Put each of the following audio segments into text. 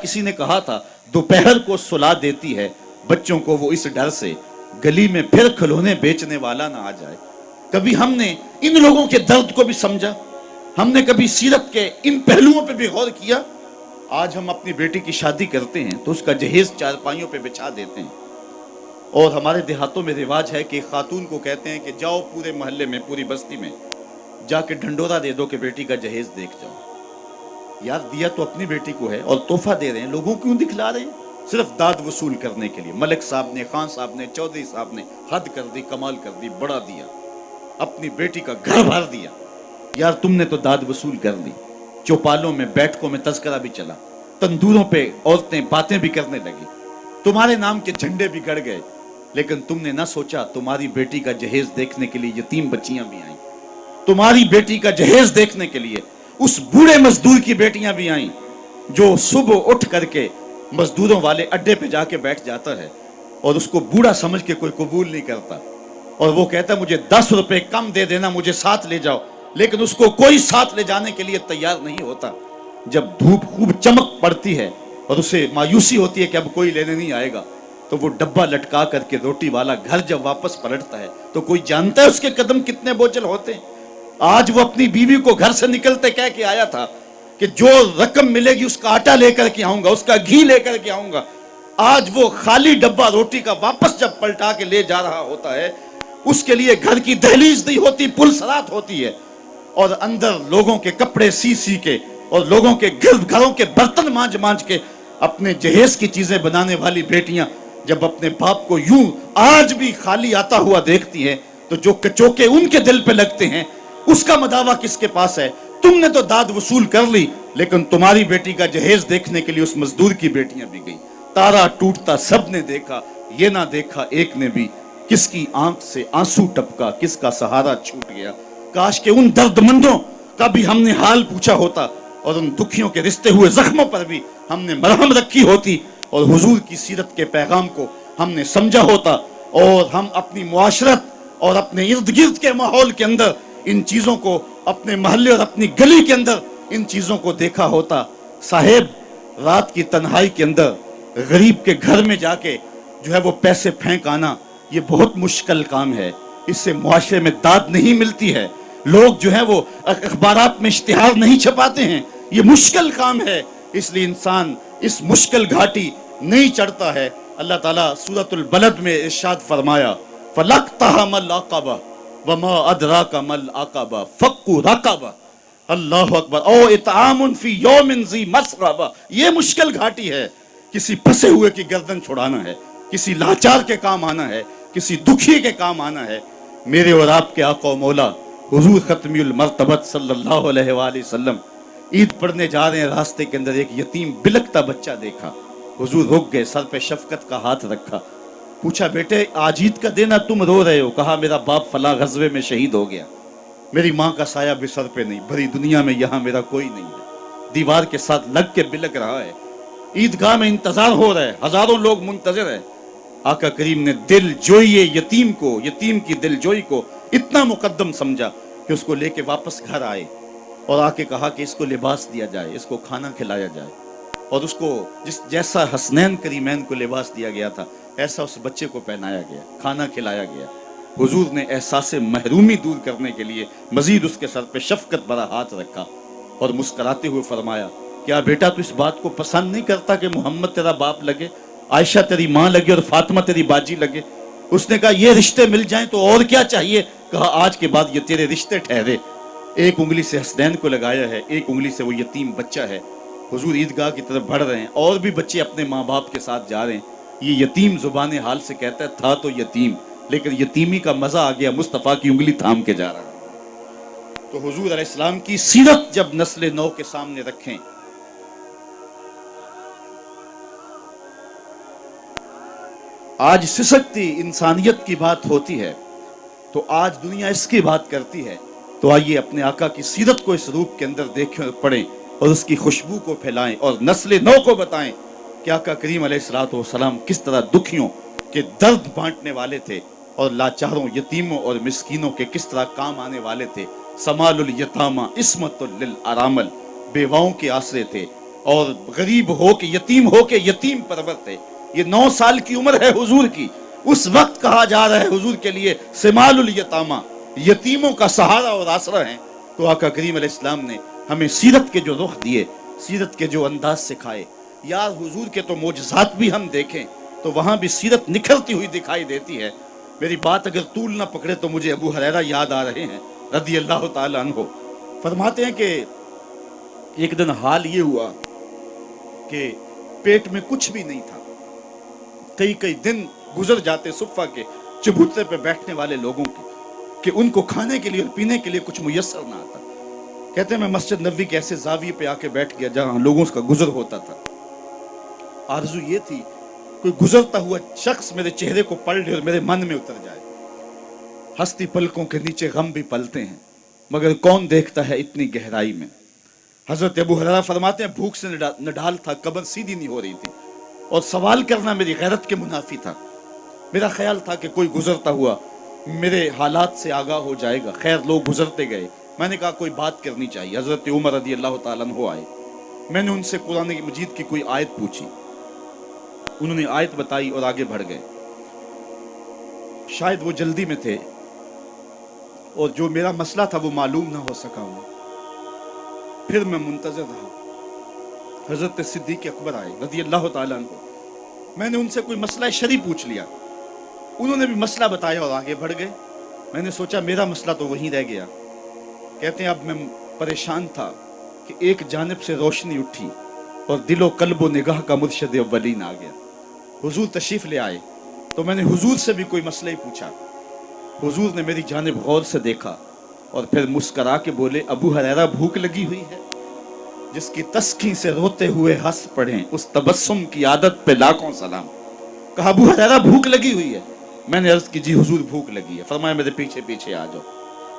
کسی نے کہا تھا دوپہر کو سلا دیتی ہے بچوں کو وہ اس ڈر سے گلی میں پھر کھلونے بیچنے والا نہ آ جائے۔ کبھی ہم نے ان لوگوں کے درد کو بھی سمجھا؟ ہم نے کبھی سیرت کے ان پہلوؤں پہ بھی غور کیا؟ آج ہم اپنی بیٹی کی شادی کرتے ہیں تو اس کا جہیز چارپائیوں پہ بچھا دیتے ہیں، اور ہمارے دیہاتوں میں رواج ہے کہ خاتون کو کہتے ہیں کہ جاؤ پورے محلے میں، پوری بستی میں جا کے ڈھنڈورا دے دو کہ بیٹی کا جہیز دیکھ جاؤ۔ یار دیا تو اپنی بیٹی کو ہے اور تحفہ دے رہے ہیں، لوگوں کیوں دکھلا رہے ہیں؟ صرف داد وصول کرنے کے لیے۔ ملک صاحب نے، خان صاحب نے، چودھری صاحب نے حد کر دی، کمال کر دی، بڑا دیا، اپنی بیٹی کا گھر بھر دیا۔ یار تم نے تو داد وصول کر لی، چوپالوں میں، بیٹھکوں میں تذکرہ بھی چلا، تندوروں پہ عورتیں باتیں بھی کرنے لگی، تمہارے نام کے جھنڈے بھی گڑ گئے، لیکن تم نے نہ سوچا تمہاری بیٹی کا جہیز دیکھنے کے لیے یتیم بچیاں بھی آئیں، تمہاری بیٹی کا جہیز دیکھنے کے لیے اس بوڑھے مزدور کی بیٹیاں بھی آئیں جو صبح اٹھ کر کے مزدوروں والے اڈے پہ جا کے بیٹھ جاتا ہے اور اس کو بوڑھا سمجھ کے کوئی قبول نہیں کرتا، اور وہ کہتا ہے مجھے 10 روپے کم دے دینا، مجھے ساتھ لے جاؤ، لیکن اس کو کوئی ساتھ لے جانے کے لیے تیار نہیں ہوتا۔ جب دھوپ خوب چمک پڑتی ہے اور اسے مایوسی ہوتی ہے کہ اب کوئی لینے نہیں آئے گا، تو وہ ڈبہ لٹکا کر کے روٹی والا گھر جب واپس پلٹتا ہے تو کوئی جانتا ہے اس کے قدم کتنے بوجھل ہوتے ہیں؟ آج وہ اپنی بیوی کو گھر سے نکلتے کہہ کے آیا تھا کہ جو رقم ملے گی اس کا آٹا لے کر کے آؤں گا، اس کا گھی لے کر کے آؤں گا۔ آج وہ خالی ڈبہ روٹی کا واپس جب پلٹا کے لے جا رہا ہوتا ہے، اس کے لیے گھر کی دہلیز نہیں ہوتی، پل سرات ہوتی ہے، اور اندر لوگوں کے کپڑے سی سی کے اور لوگوں کے گھروں کے برتن مانج مانج کے اپنے جہیز کی چیزیں بنانے والی بیٹیاں جب اپنے باپ کو یوں آج بھی خالی آتا ہوا دیکھتی ہیں تو جو کچوکے ان کے دل پہ لگتے ہیں اس کا مداوع کس کے پاس ہے؟ تم نے تو داد وصول کر لی، لیکن تمہاری بیٹی کا جہیز دیکھنے کے لیے اس مزدور کی بیٹیاں بھی گئی۔ تارا ٹوٹتا سب نے دیکھا، یہ نہ دیکھا ایک نے بھی، کس کی آنکھ سے آنسو ٹپکا، کس کا سہارا چھوٹ گیا۔ کاش کہ ان درد مندوں کا بھی ہم نے حال پوچھا ہوتا اور ان دکھیوں کے رشتے ہوئے زخموں پر بھی ہم نے مرہم رکھی ہوتی اور حضور کی سیرت کے پیغام کو ہم نے سمجھا ہوتا، اور ہم اپنی معاشرت اور اپنے ارد گرد کے ماحول کے اندر ان چیزوں کو، اپنے محلے اور اپنی گلی کے اندر ان چیزوں کو دیکھا ہوتا۔ صاحب رات کی تنہائی کے اندر غریب کے گھر میں جا کے جو ہے وہ پیسے پھینک آنا، یہ بہت مشکل کام ہے، اس سے معاشرے میں داد نہیں ملتی ہے، لوگ جو ہیں وہ اخبارات میں اشتہار نہیں چھپاتے ہیں، یہ مشکل کام ہے، اس لیے انسان اس مشکل گھاٹی نہیں چڑھتا ہے۔ اللہ تعالیٰ سورۃ البلد میں ارشاد فرمایا فَلَقْتَحَمَ الْعَقَبَةَ وَمَا أَدْرَاكَ مَا الْعَقَبَةُ فَكُّ رَقَبَةٍ، اللہ اکبر، او اطعام فی یوم ذی مسغبہ، یہ مشکل گھاٹی ہے، کسی پھنسے ہوئے کی گردن چھڑانا ہے، کسی لاچار کے کام آنا ہے، کسی دکھی کے کام آنا ہے۔ میرے اور آپ کے آقا و مولا حضور ختمی المرتبت صلی اللہ علیہ وآلہ وسلم عید پڑھنے جا رہے ہیں، راستے کے اندر ایک یتیم بلکتا بچہ دیکھا، حضور رک گئے، سر پہ شفقت کا ہاتھ رکھا، پوچھا بیٹے آج عید کا دن ہے تم رو رہے ہو؟ کہا میرا باپ فلاں غزوے میں شہید ہو گیا، میری ماں کا سایہ بھی سر پہ نہیں، بھری دنیا میں یہاں میرا کوئی نہیں ہے، دیوار کے ساتھ لگ کے بلک رہا ہے، عیدگاہ میں انتظار ہو رہا ہے، ہزاروں لوگ منتظر ہیں۔ آقا کریم نے دل جوئی یتیم کو، یتیم کی دل جوئی کو اتنا مقدم سمجھا کہ اس کو لے کے واپس گھر آئے اور آ کے کہا کہ اس کو لباس دیا جائے، اس کو کھانا کھلایا جائے، اور اس کو جیسا حسنین کریمین کو لباس دیا گیا تھا ایسا اس بچے کو پہنایا گیا، کھانا کھلایا گیا۔ حضور نے احساس محرومی دور کرنے کے لیے مزید اس کے سر پہ شفقت بھرا ہاتھ رکھا اور مسکراتے ہوئے فرمایا کیا بیٹا تو اس بات کو پسند نہیں کرتا کہ محمد تیرا باپ لگے، عائشہ تیری ماں لگے اور فاطمہ تیری باجی لگے؟ اس نے کہا یہ رشتے مل جائیں تو اور کیا چاہیے؟ کہا آج کے بعد یہ تیرے رشتے ٹھہرے۔ ایک انگلی سے حسنین کو لگایا ہے، ایک انگلی سے وہ یتیم بچہ ہے۔ حضور عیدگاہ کی طرف بڑھ رہے ہیں، اور بھی بچے اپنے ماں باپ کے ساتھ جا رہے ہیں۔ یہ یتیم زبان حال سے کہتا ہے تھا تو یتیم، لیکن یتیمی کا مزہ آ گیا، مصطفیٰ کی انگلی تھام کے جا رہا ہے۔ تو حضور علیہ السلام کی سیرت جب نسل نو کے سامنے رکھیں، آج سسکتی انسانیت کی بات ہوتی ہے تو آج دنیا اس کی بات کرتی ہے، تو آئیے اپنے آقا کی سیرت کو اس روپ کے اندر دیکھیں، پڑھیں اور اس کی خوشبو کو پھیلائیں اور نسل نو کو بتائیں کہ آقا کریم علیہ السلام کس طرح دکھیوں کے درد بانٹنے والے تھے اور لاچاروں، یتیموں اور مسکینوں کے کس طرح کام آنے والے تھے۔ سمال الیتامى عصمۃ للارامل، بیواؤں کے آسرے تھے، اور غریب ہو کے یتیم ہو کے یتیم پرور تھے. یہ 9 سال کی عمر ہے حضور کی. اس وقت کہا جا رہا ہے حضور کے لیے سمال الیتامہ، یتیموں کا سہارا اور آسرا ہیں. تو آقا کریم علیہ السلام نے ہمیں سیرت کے جو رخ دیے، سیرت کے جو انداز سکھائے. یار حضور کے تو معجزات بھی ہم دیکھیں تو وہاں بھی سیرت نکھرتی ہوئی دکھائی دیتی ہے. میری بات اگر طول نہ پکڑے تو مجھے ابو ہریرہ یاد آ رہے ہیں رضی اللہ تعالیٰ عنہ. فرماتے ہیں کہ ایک دن حال یہ ہوا کہ پیٹ میں کچھ بھی نہیں تھا. کئی دن گزر جاتے صفہ کے چبوترے پہ بیٹھنے والے لوگوں کے کہ ان کو کھانے کے لیے اور پینے کے لیے کچھ میسر نہ آتا. کہتے ہیں میں مسجد نبوی کے ایسے زاویے پہ آ کے بیٹھ گیا جہاں لوگوں کا گزر ہوتا تھا. آرزو یہ تھی کوئی گزرتا ہوا شخص میرے چہرے کو پڑھ لے اور میرے من میں اتر جائے. ہستی پلکوں کے نیچے غم بھی پلتے ہیں مگر کون دیکھتا ہے اتنی گہرائی میں. حضرت ابو ہریرہ فرماتے ہیں بھوک سے نڈال تھا، قبر سیدھی نہیں ہو رہی تھی اور سوال کرنا میری غیرت کے منافی تھا. میرا خیال تھا کہ کوئی گزرتا ہوا میرے حالات سے آگاہ ہو جائے گا. خیر لوگ گزرتے گئے. میں نے کہا کوئی بات کرنی چاہیے. حضرت عمر رضی اللہ تعالیٰ عنہ آئے. میں نے ان سے قرآن مجید کی کوئی آیت پوچھی. انہوں نے آیت بتائی اور آگے بڑھ گئے. شاید وہ جلدی میں تھے اور جو میرا مسئلہ تھا وہ معلوم نہ ہو سکا انہیں. پھر میں منتظر رہا. حضرت صدیق اکبر آئے رضی اللہ تعالیٰ عنہ. میں نے ان سے کوئی مسئلہ شرعی پوچھ لیا. انہوں نے بھی مسئلہ بتایا اور آگے بڑھ گئے. میں نے سوچا میرا مسئلہ تو وہیں رہ گیا. کہتے ہیں اب میں پریشان تھا کہ ایک جانب سے روشنی اٹھی اور دل و قلب و نگاہ کا مرشد اولین آ گیا. حضور تشریف لے آئے تو میں نے حضور سے بھی کوئی مسئلہ ہی پوچھا. حضور نے میری جانب غور سے دیکھا اور پھر مسکرا کے بولے ابو ہریرہ بھوک لگی ہوئی ہے؟ جس کی تسکین سے روتے ہوئے ہنس پڑھیں اس تبسم کی عادت پہ لاکھوں سلام. کہا ابو ہریرہ بھوک لگی ہوئی ہے؟ میں نے عرض کی جی حضور بھوک لگی ہے. فرمایا میرے پیچھے پیچھے آ جاؤ.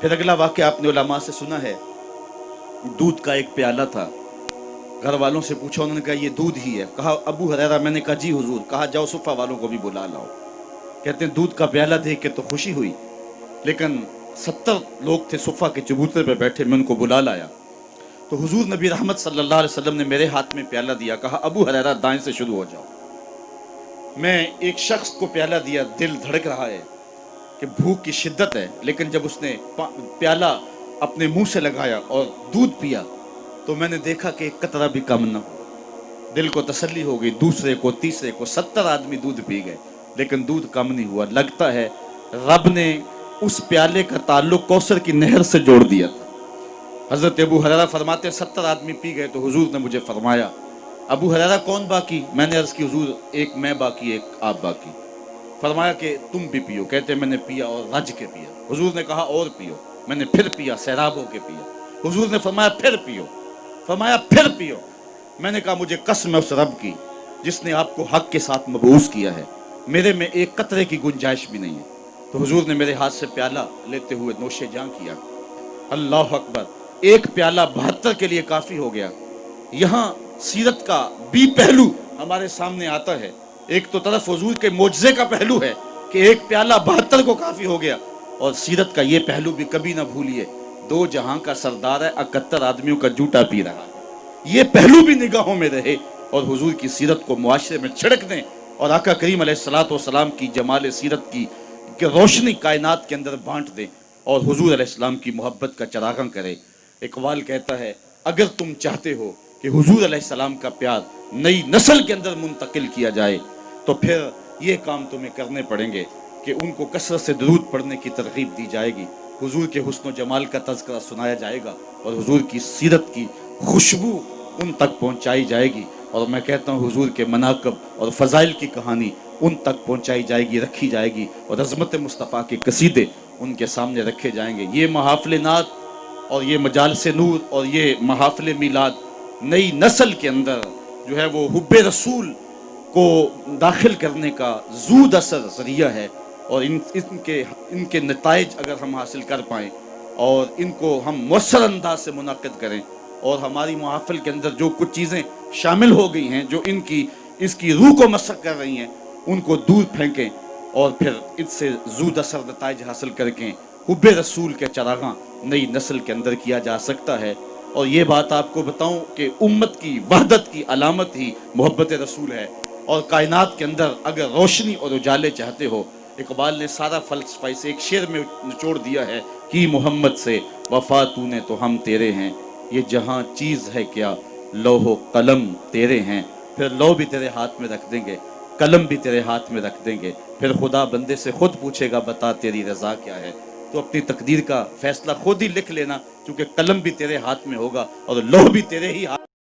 پھر اگلا واقعہ آپ نے علماء سے سنا ہے. دودھ کا ایک پیالہ تھا. گھر والوں سے پوچھا انہوں نے کہا یہ دودھ ہی ہے. کہا ابو ہریرہ؟ میں نے کہا جی حضور. کہا جاؤ صفہ والوں کو بھی بلا لاؤ. کہتے ہیں دودھ کا پیالہ دیکھ کے تو خوشی ہوئی لیکن 70 لوگ تھے صفہ کے چبوترے پہ بیٹھے. میں ان کو بلا لایا تو حضور نبی رحمت صلی اللہ علیہ وسلم نے میرے ہاتھ میں پیالہ دیا. کہا ابو ہریرہ دائیں سے شروع ہو جاؤ. میں ایک شخص کو پیالہ دیا. دل دھڑک رہا ہے کہ بھوک کی شدت ہے لیکن جب اس نے پیالہ اپنے منہ سے لگایا اور دودھ پیا تو میں نے دیکھا کہ ایک قطرہ بھی کم نہ ہو. دل کو تسلی ہو گئی. دوسرے کو تیسرے کو 70 آدمی دودھ پی گئے لیکن دودھ کم نہیں ہوا. لگتا ہے رب نے اس پیالے کا تعلق کوثر کی نہر سے جوڑ دیا تھا. حضرت ابو ہریرہ فرماتے ہیں 70 آدمی پی گئے تو حضور نے مجھے فرمایا ابو ہریرہ کون باقی؟ میں نے عرض کی حضور ایک میں باقی ایک آپ باقی. فرمایا کہ تم بھی پیو. کہتے میں نے پیا اور رج کے پیا. حضور نے کہا اور پیو. میں نے پھر پیا سیراب ہو کے پیا. حضور نے فرمایا پھر پیو. فرمایا پھر پیو. میں نے کہا مجھے قسم ہے اس رب کی جس نے آپ کو حق کے ساتھ مبعوث کیا ہے میرے میں ایک قطرے کی گنجائش بھی نہیں ہے. تو حضور نے میرے ہاتھ سے پیالہ لیتے ہوئے نوش جاں کیا. اللہ اکبر. ایک پیالہ 72 کے لیے کافی ہو گیا. یہاں سیرت کا بھی پہلو ہمارے سامنے آتا ہے. ایک تو طرف حضور کے معجزے کا پہلو ہے کہ ایک پیالہ 72 کو کافی ہو گیا اور سیرت کا یہ پہلو بھی کبھی نہ بھولیے 2 جہاں کا سردار ہے 71 آدمیوں کا جوٹا پی رہا ہے. یہ پہلو بھی نگاہوں میں رہے اور حضور کی سیرت کو معاشرے میں چھڑک دیں اور آقا کریم علیہ الصلوۃ والسلام کی جمال سیرت کی کہ روشنی کائنات کے اندر بانٹ دیں اور حضور علیہ السلام کی محبت کا چراغاں کرے. اقبال کہتا ہے اگر تم چاہتے ہو کہ حضور علیہ السلام کا پیار نئی نسل کے اندر منتقل کیا جائے تو پھر یہ کام تمہیں کرنے پڑیں گے کہ ان کو کثرت سے درود پڑھنے کی ترغیب دی جائے گی. حضور کے حسن و جمال کا تذکرہ سنایا جائے گا اور حضور کی سیرت کی خوشبو ان تک پہنچائی جائے گی. اور میں کہتا ہوں حضور کے مناقب اور فضائل کی کہانی ان تک پہنچائی جائے گی رکھی جائے گی اور عظمت مصطفیٰ کے قصیدے ان کے سامنے رکھے جائیں گے. یہ محافل نعت اور یہ مجالس نور اور یہ محافل میلاد نئی نسل کے اندر جو ہے وہ حب رسول کو داخل کرنے کا زود اثر ذریعہ ہے اور ان کے نتائج اگر ہم حاصل کر پائیں اور ان کو ہم مؤثر انداز سے منعقد کریں اور ہماری محافل کے اندر جو کچھ چیزیں شامل ہو گئی ہیں جو اس کی روح کو مسخ کر رہی ہیں ان کو دور پھینکیں اور پھر اس سے زود اثر نتائج حاصل کر کے حب رسول کے چراغاں نئی نسل کے اندر کیا جا سکتا ہے. اور یہ بات آپ کو بتاؤں کہ امت کی وحدت کی علامت ہی محبت رسول ہے. اور کائنات کے اندر اگر روشنی اور اجالے چاہتے ہو، اقبال نے سارا فلسفہ اسے ایک شعر میں نچوڑ دیا ہے کہ محمد سے وفا تو نے تو ہم تیرے ہیں، یہ جہاں چیز ہے کیا لوح و قلم تیرے ہیں. پھر لوح بھی تیرے ہاتھ میں رکھ دیں گے، قلم بھی تیرے ہاتھ میں رکھ دیں گے، پھر خدا بندے سے خود پوچھے گا بتا تیری رضا کیا ہے. تو اپنی تقدیر کا فیصلہ خود ہی لکھ لینا، چونکہ قلم بھی تیرے ہاتھ میں ہوگا اور لوح بھی تیرے ہی ہاتھ